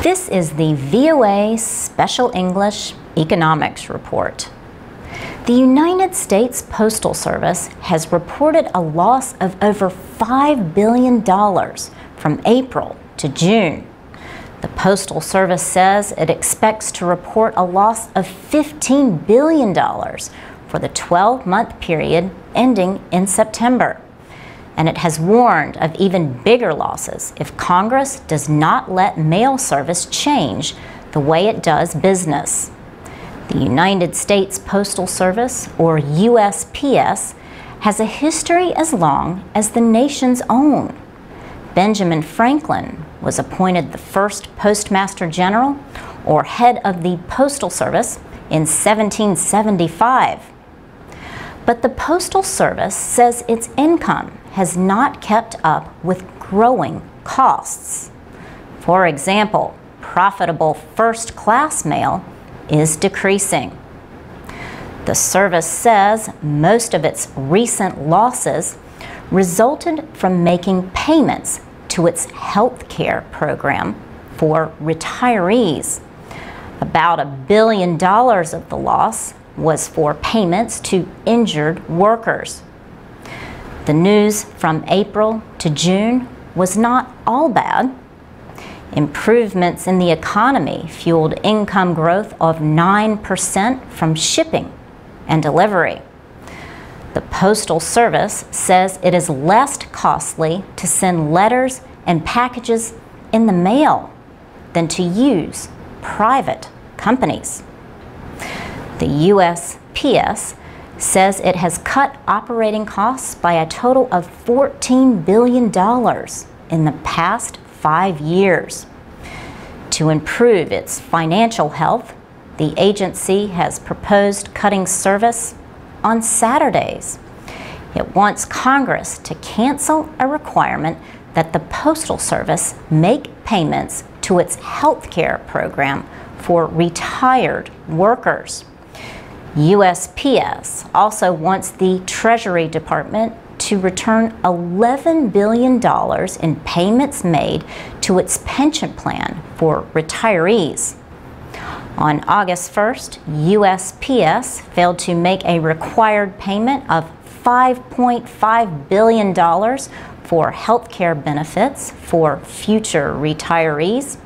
This is the VOA Special English Economics Report. The United States Postal Service has reported a loss of over $5 billion from April to June. The Postal Service says it expects to report a loss of $15 billion for the 12-month period ending in September. And it has warned of even bigger losses if Congress does not let mail service change the way it does business. The United States Postal Service, or USPS, has a history as long as the nation's own. Benjamin Franklin was appointed the first Postmaster General, or head of the Postal Service, in 1775. But the Postal Service says its income has not kept up with growing costs. For example, profitable first-class mail is decreasing. The service says most of its recent losses resulted from making payments to its health care program for retirees. About $1 billion of the loss was for payments to injured workers. The news from April to June was not all bad. Improvements in the economy fueled income growth of 9% from shipping and delivery. The Postal Service says it is less costly to send letters and packages in the mail than to use private companies. The USPS says it has cut operating costs by a total of $14 billion in the past 5 years. To improve its financial health, the agency has proposed cutting service on Saturdays. It wants Congress to cancel a requirement that the Postal Service make payments to its health care program for retired workers. USPS also wants the Treasury Department to return $11 billion in payments made to its pension plan for retirees. On August 1st, USPS failed to make a required payment of $5.5 billion for health care benefits for future retirees.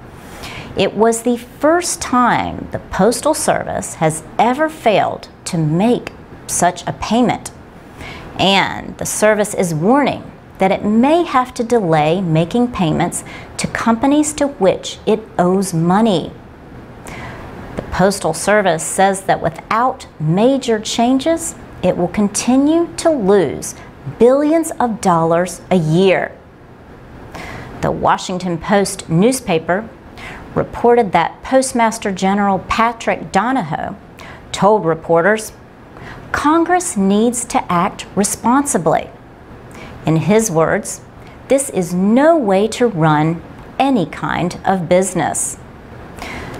It was the first time the Postal Service has ever failed to make such a payment. And the service is warning that it may have to delay making payments to companies to which it owes money. The Postal Service says that without major changes, it will continue to lose billions of dollars a year. The Washington Post newspaper reported that Postmaster General Patrick Donahoe told reporters, "Congress needs to act responsibly." In his words, this is no way to run any kind of business.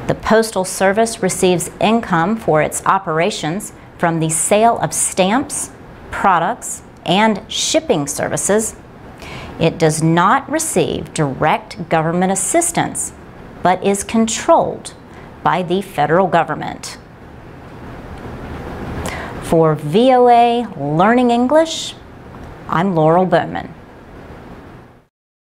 The Postal Service receives income for its operations from the sale of stamps, products, and shipping services. It does not receive direct government assistance, but is controlled by the federal government. For VOA Learning English, I'm Laurel Bowman.